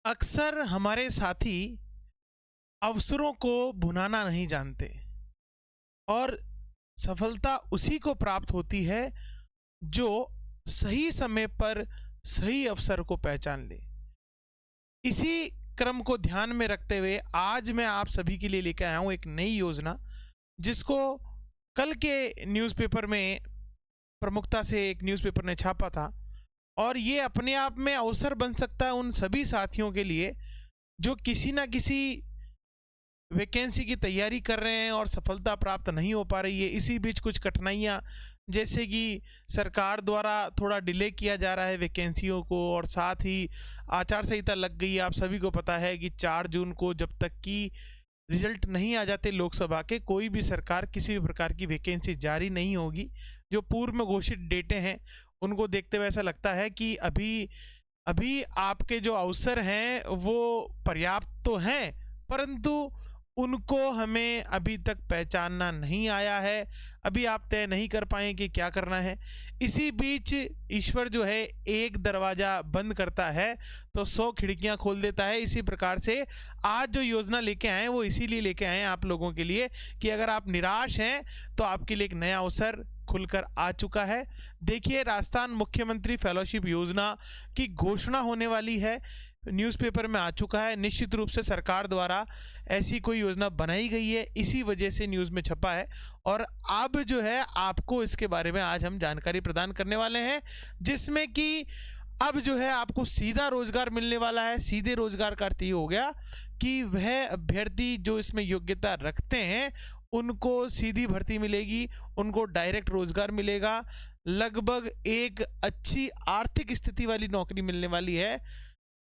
अक्सर हमारे साथी अवसरों को भुनाना नहीं जानते और सफलता उसी को प्राप्त होती है जो सही समय पर सही अवसर को पहचान ले। इसी क्रम को ध्यान में रखते हुए आज मैं आप सभी के लिए लेकर आया हूँ एक नई योजना, जिसको कल के न्यूज़पेपर में प्रमुखता से एक न्यूज़पेपर ने छापा था। और ये अपने आप में अवसर बन सकता है उन सभी साथियों के लिए जो किसी ना किसी वैकेंसी की तैयारी कर रहे हैं और सफलता प्राप्त नहीं हो पा रही है। इसी बीच कुछ कठिनाइयाँ, जैसे कि सरकार द्वारा थोड़ा डिले किया जा रहा है वैकेंसियों को, और साथ ही आचार संहिता लग गई है। आप सभी को पता है कि 4 जून को जब तक कि रिजल्ट नहीं आ जाते लोकसभा के, कोई भी सरकार किसी भी प्रकार की वैकेंसी जारी नहीं होगी। जो पूर्व में घोषित डेटें हैं उनको देखते हुए ऐसा लगता है कि अभी अभी आपके जो अवसर हैं वो पर्याप्त तो हैं, परंतु उनको हमें अभी तक पहचानना नहीं आया है। अभी आप तय नहीं कर पाए कि क्या करना है। इसी बीच ईश्वर जो है एक दरवाज़ा बंद करता है तो 100 खिड़कियां खोल देता है। इसी प्रकार से आज जो योजना लेके आए हैं वो इसीलिए लेके आए हैं आप लोगों के लिए कि अगर आप निराश हैं तो आपके लिए एक नया अवसर खुलकर आ चुका है। देखिए, राजस्थान मुख्यमंत्री फेलोशिप योजना की घोषणा होने वाली है, न्यूज़पेपर में आ चुका है। निश्चित रूप से सरकार द्वारा ऐसी कोई योजना बनाई गई है, इसी वजह से न्यूज़ में छपा है। और अब जो है आपको इसके बारे में आज हम जानकारी प्रदान करने वाले हैं, जिसमें कि अब जो है आपको सीधा रोजगार मिलने वाला है। सीधे रोजगार का अर्थ ये हो गया कि वह अभ्यर्थी जो इसमें योग्यता रखते हैं उनको सीधी भर्ती मिलेगी, उनको डायरेक्ट रोजगार मिलेगा। लगभग एक अच्छी आर्थिक स्थिति वाली नौकरी मिलने वाली है,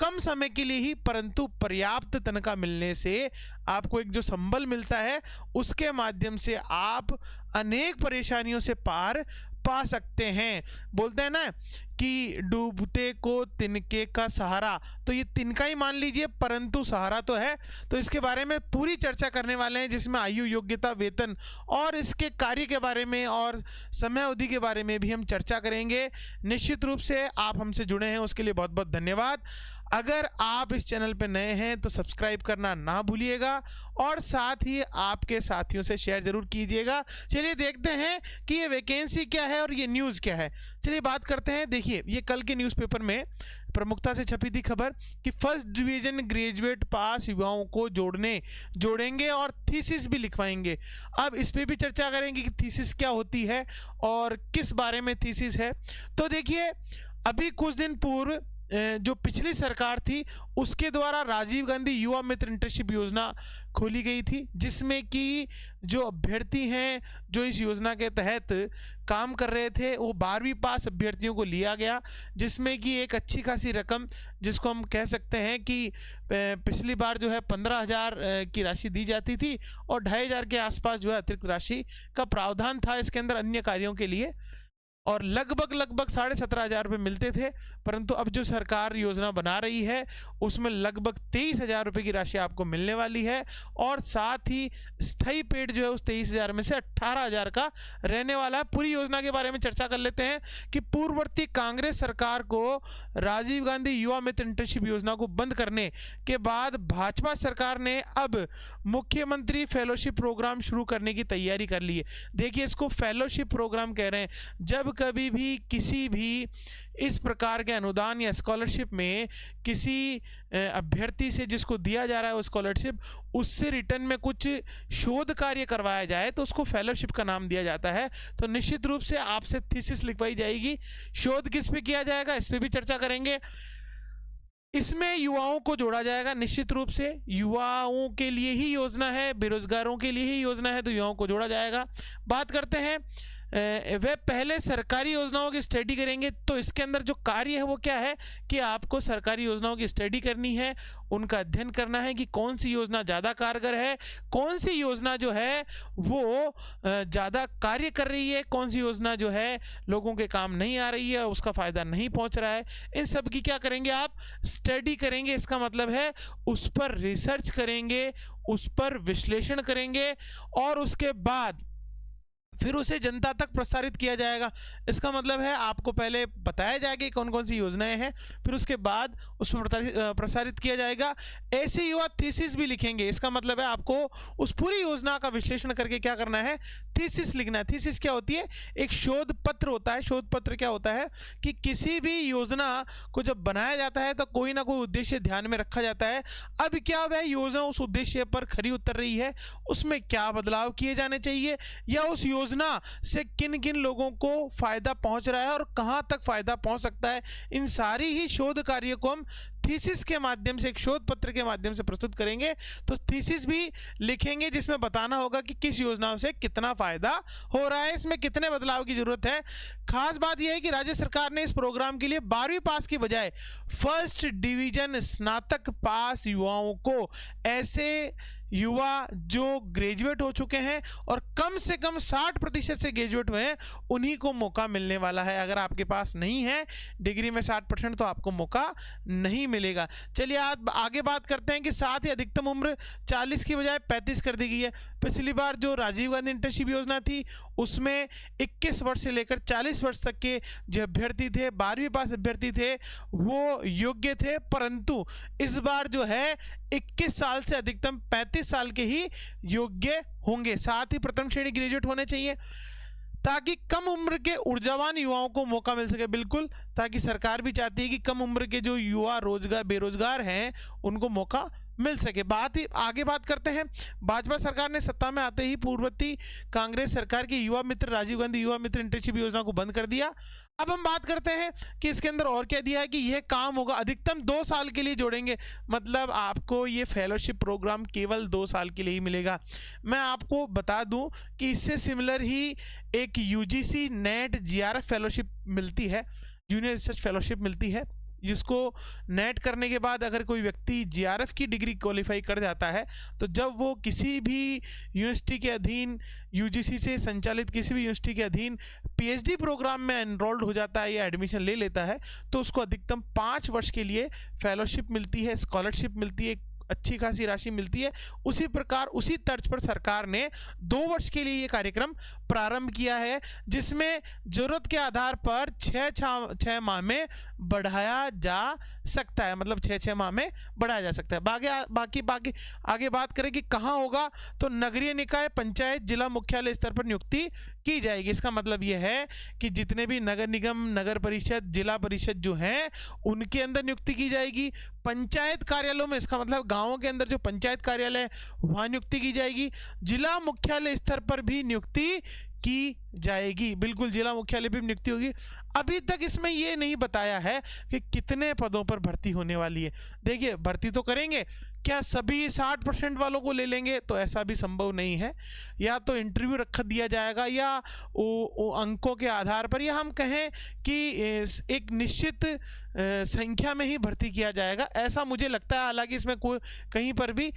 कम समय के लिए ही, परंतु पर्याप्त तनख्वाह मिलने से आपको एक जो संबल मिलता है उसके माध्यम से आप अनेक परेशानियों से पार पा सकते हैं। बोलते हैं ना कि डूबते को तिनके का सहारा, तो ये तिनका ही मान लीजिए, परंतु सहारा तो है। तो इसके बारे में पूरी चर्चा करने वाले हैं, जिसमें आयु, योग्यता, वेतन और इसके कार्य के बारे में और समय अवधि के बारे में भी हम चर्चा करेंगे। निश्चित रूप से आप हमसे जुड़े हैं उसके लिए बहुत बहुत धन्यवाद। अगर आप इस चैनल पर नए हैं तो सब्सक्राइब करना ना भूलिएगा और साथ ही आपके साथियों से शेयर जरूर कीजिएगा। चलिए देखते हैं कि ये वैकेंसी क्या है और ये न्यूज़ क्या है। चलिए बात करते हैं। देखिए, ये कल के न्यूज़पेपर में प्रमुखता से छपी थी खबर कि फर्स्ट डिवीजन ग्रेजुएट पास युवाओं को जोड़ेंगे और थीसिस भी लिखवाएंगे। अब इस पे भी चर्चा करेंगे कि थीसिस क्या होती है और किस बारे में थीसिस है। तो देखिए, अभी कुछ दिन पूर्व जो पिछली सरकार थी उसके द्वारा राजीव गांधी युवा मित्र इंटर्नशिप योजना खोली गई थी, जिसमें कि जो अभ्यर्थी हैं जो इस योजना के तहत काम कर रहे थे वो 12वीं पास अभ्यर्थियों को लिया गया, जिसमें कि एक अच्छी खासी रकम, जिसको हम कह सकते हैं कि पिछली बार जो है 15,000 की राशि दी जाती थी और 2,500 के आसपास जो है अतिरिक्त राशि का प्रावधान था इसके अंदर अन्य कार्यों के लिए, और लगभग 17,500 रुपये मिलते थे। परंतु अब जो सरकार योजना बना रही है उसमें लगभग 23,000 रुपये की राशि आपको मिलने वाली है, और साथ ही स्थायी पेड जो है उस 23,000 में से 18,000 का रहने वाला है। पूरी योजना के बारे में चर्चा कर लेते हैं कि पूर्ववर्ती कांग्रेस सरकार को राजीव गांधी युवा मित्र इंटर्नशिप योजना को बंद करने के बाद भाजपा सरकार ने अब मुख्यमंत्री फेलोशिप प्रोग्राम शुरू करने की तैयारी कर ली है। देखिए, इसको फेलोशिप प्रोग्राम कह रहे हैं। जब कभी भी किसी भी इस प्रकार के अनुदान या स्कॉलरशिप में किसी अभ्यर्थी से जिसको दिया जा रहा है वो स्कॉलरशिप, उससे रिटर्न में कुछ शोध कार्य करवाया जाए तो उसको फेलोशिप का नाम दिया जाता है। तो निश्चित रूप से आपसे थीसिस लिखवाई जाएगी। शोध किस पे किया जाएगा इस पे भी चर्चा करेंगे। इसमें युवाओं को जोड़ा जाएगा। निश्चित रूप से युवाओं के लिए ही योजना है, बेरोजगारों के लिए ही योजना है, तो युवाओं को जोड़ा जाएगा। बात करते हैं, वे पहले सरकारी योजनाओं की स्टडी करेंगे। तो इसके अंदर जो कार्य है वो क्या है कि आपको सरकारी योजनाओं की स्टडी करनी है, उनका अध्ययन करना है कि कौन सी योजना ज़्यादा कारगर है, कौन सी योजना जो है वो ज़्यादा कार्य कर रही है, कौन सी योजना जो है लोगों के काम नहीं आ रही है, उसका फ़ायदा नहीं पहुंच रहा है। इन सब की क्या करेंगे आप? स्टडी करेंगे। इसका मतलब है उस पर रिसर्च करेंगे, उस पर विश्लेषण करेंगे और उसके बाद फिर उसे जनता तक प्रसारित किया जाएगा। इसका मतलब है आपको पहले बताया जाएगा कि कौन कौन सी योजनाएं हैं, फिर उसके बाद उसमें प्रसारित किया जाएगा। ऐसे युवा थीसिस भी लिखेंगे। इसका मतलब है आपको उस पूरी योजना का विश्लेषण करके क्या करना है, थीसिस लिखना है। थीसिस क्या होती है, एक शोध पत्र होता है। शोध पत्र क्या होता है कि किसी भी योजना को जब बनाया जाता है तो कोई ना कोई उद्देश्य ध्यान में रखा जाता है। अब क्या वह योजना उस उद्देश्य पर खरी उतर रही है, उसमें क्या बदलाव किए जाने चाहिए, या उस योजना से किन किन लोगों को फायदा पहुंच रहा है और कहां तक फायदा पहुंच सकता है। इन सारी ही शोध कार्य को हम थीसिस के माध्यम से, एक शोध पत्र के माध्यम से प्रस्तुत करेंगे। तो थीसिस भी लिखेंगे जिसमें बताना होगा कि किस योजना से कितना फायदा हो रहा है, इसमें कितने बदलाव की जरूरत है। खास बात यह है कि राज्य सरकार ने इस प्रोग्राम के लिए 12वीं पास की बजाय फर्स्ट डिवीजन स्नातक पास युवाओं को, ऐसे युवा जो ग्रेजुएट हो चुके हैं और कम से कम 60% से ग्रेजुएट हुए हैं, उन्हीं को मौका मिलने वाला है। अगर आपके पास नहीं है डिग्री में 60% तो आपको मौका नहीं मिलेगा। चलिए आप आगे बात करते हैं कि साथ ही अधिकतम उम्र 40 की बजाय 35 कर दी गई है। पिछली बार जो राजीव गांधी इंटर्नशिप योजना थी उसमें 21 वर्ष से लेकर 40 वर्ष तक के जो अभ्यर्थी थे, 12वीं पास अभ्यर्थी थे, वो योग्य थे। परंतु इस बार जो है 21 साल से अधिकतम 35 साल के ही योग्य होंगे। साथ ही प्रथम श्रेणी ग्रेजुएट होने चाहिए ताकि कम उम्र के ऊर्जावान युवाओं को मौका मिल सके। बिल्कुल, ताकि सरकार भी चाहती है कि कम उम्र के जो युवा बेरोजगार हैं उनको मौका मिल सके। आगे बात करते हैं। भाजपा सरकार ने सत्ता में आते ही पूर्ववर्ती कांग्रेस सरकार की युवा मित्र, राजीव गांधी युवा मित्र इंटर्नशिप योजना को बंद कर दिया। अब हम बात करते हैं कि इसके अंदर और क्या दिया है कि यह काम होगा अधिकतम 2 साल के लिए जोड़ेंगे। मतलब आपको ये फेलोशिप प्रोग्राम केवल 2 साल के लिए ही मिलेगा। मैं आपको बता दूं कि इससे सिमिलर ही एक यूजीसी नेट जीआरएफ फेलोशिप मिलती है, जूनियर रिसर्च फेलोशिप मिलती है, जिसको नेट करने के बाद अगर कोई व्यक्ति जीआरएफ की डिग्री क्वालिफाई कर जाता है तो जब वो किसी भी यूनिवर्सिटी के अधीन, यूजीसी से संचालित किसी भी यूनिवर्सिटी के अधीन पीएचडी प्रोग्राम में एनरोल्ड हो जाता है या एडमिशन ले लेता है तो उसको अधिकतम 5 वर्ष के लिए फेलोशिप मिलती है, स्कॉलरशिप मिलती है, अच्छी खासी राशि मिलती है। उसी प्रकार उसी तर्ज पर सरकार ने 2 वर्ष के लिए ये कार्यक्रम प्रारंभ किया है, जिसमें जरूरत के आधार पर 6 माह में बढ़ाया जा सकता है। मतलब 6 माह में बढ़ाया जा सकता है। बाकी आगे बात करें कि कहाँ होगा, तो नगरीय निकाय, पंचायत, जिला मुख्यालय स्तर पर नियुक्ति की जाएगी। इसका मतलब यह है कि जितने भी नगर निगम, नगर परिषद, जिला परिषद जो हैं उनके अंदर नियुक्ति की जाएगी। पंचायत कार्यालयों में, इसका मतलब गांवों के अंदर जो पंचायत कार्यालय वहां नियुक्ति की जाएगी। जिला मुख्यालय स्तर पर भी नियुक्ति की जाएगी। बिल्कुल, जिला मुख्यालय पे नियुक्ति होगी। अभी तक इसमें यह नहीं बताया है कि कितने पदों पर भर्ती होने वाली है। देखिए, भर्ती तो करेंगे, क्या सभी 60% वालों को ले लेंगे, तो ऐसा भी संभव नहीं है। या तो इंटरव्यू रख दिया जाएगा या वो अंकों के आधार पर, या हम कहें कि एक निश्चित संख्या में ही भर्ती किया जाएगा, ऐसा मुझे लगता है। हालांकि इसमें कोई कहीं पर भी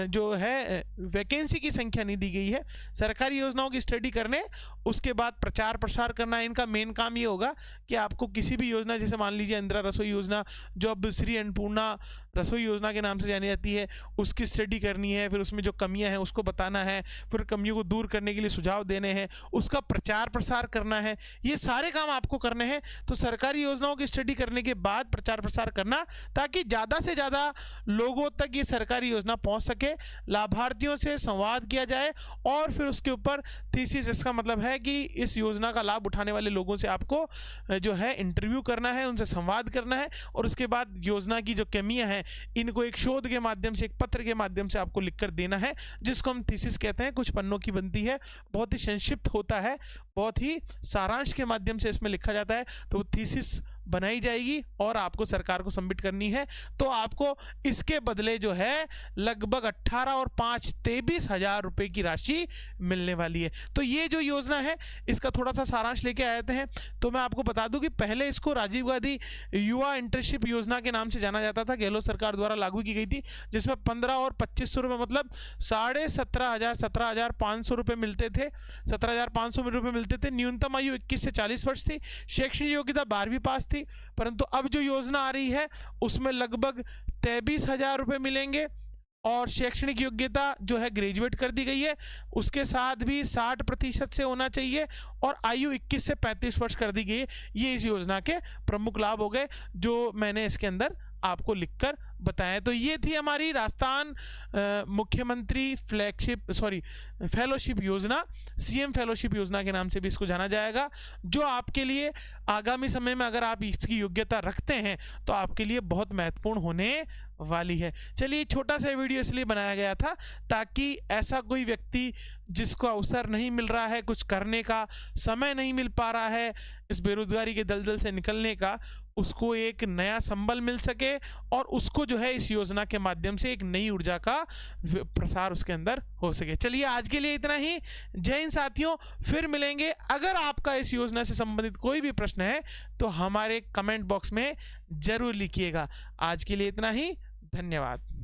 जो है वैकेंसी की संख्या नहीं दी गई है। सरकारी योजनाओं की स्टडी करने, उसके बाद प्रचार प्रसार करना, इनका मेन काम ये होगा कि आपको किसी भी योजना, जैसे मान लीजिए इंदिरा रसोई योजना जो अब श्री अन्नपूर्णा रसोई योजना के नाम से जानी जाती है, उसकी स्टडी करनी है, फिर उसमें जो कमियां हैं उसको बताना है, फिर कमियों को दूर करने के लिए सुझाव देने हैं, उसका प्रचार प्रसार करना है। ये सारे काम आपको करने हैं। तो सरकारी योजनाओं की स्टडी करने के बाद प्रचार प्रसार करना, ताकि ज़्यादा से ज़्यादा लोगों तक ये सरकारी योजना पहुंच सके, लाभार्थियों से संवाद किया जाए और फिर उसके ऊपर थीसिस। इसका मतलब है कि इस योजना का लाभ उठाने वाले लोगों से आपको जो है इंटरव्यू करना है, उनसे संवाद करना है, और उसके बाद योजना की जो कमियां हैं इनको एक शोध के माध्यम से, एक पत्र के माध्यम से आपको लिखकर देना है, जिसको हम थीसिस कहते हैं। कुछ पन्नों की बनती है, बहुत ही संक्षिप्त होता है, बहुत ही सारांश के माध्यम से इसमें लिखा जाता है। तो थीसिस बनाई जाएगी और आपको सरकार को सबमिट करनी है। तो आपको इसके बदले जो है लगभग 18 और 5 23,000 रुपए की राशि मिलने वाली है। तो ये जो योजना है इसका थोड़ा सा सारांश लेके आए थे। तो मैं आपको बता दूं कि पहले इसको राजीव गांधी युवा इंटर्नशिप योजना के नाम से जाना जाता था, गहलोत सरकार द्वारा लागू की गई थी, जिसमें 15 और 2500 रुपये, मतलब 17,500 रुपये मिलते थे। 17,500 रुपये मिलते थे। न्यूनतम आयु 21 से 40 वर्ष थी। शैक्षणिक योग्यता 12वीं पास थी। परंतु अब जो योजना आ रही है उसमें लगभग 23,000 रुपये मिलेंगे और शैक्षणिक योग्यता जो है ग्रेजुएट कर दी गई है, उसके साथ भी 60% से होना चाहिए, और आयु 21 से 35 वर्ष कर दी गई है। ये इस योजना के प्रमुख लाभ हो गए जो मैंने इसके अंदर आपको लिखकर बताएं। तो ये थी हमारी राजस्थान मुख्यमंत्री फेलोशिप योजना, सीएम फेलोशिप योजना के नाम से भी इसको जाना जाएगा, जो आपके लिए आगामी समय में अगर आप इसकी योग्यता रखते हैं तो आपके लिए बहुत महत्वपूर्ण होने वाली है। चलिए, छोटा सा वीडियो इसलिए बनाया गया था ताकि ऐसा कोई व्यक्ति जिसको अवसर नहीं मिल रहा है, कुछ करने का समय नहीं मिल पा रहा है, इस बेरोजगारी के दलदल से निकलने का, उसको एक नया संबल मिल सके और उसको जो है इस योजना के माध्यम से एक नई ऊर्जा का प्रसार उसके अंदर हो सके। चलिए, आज के लिए इतना ही। जय हिंद साथियों, फिर मिलेंगे। अगर आपका इस योजना से संबंधित कोई भी प्रश्न है तो हमारे कमेंट बॉक्स में जरूर लिखिएगा। आज के लिए इतना ही, धन्यवाद।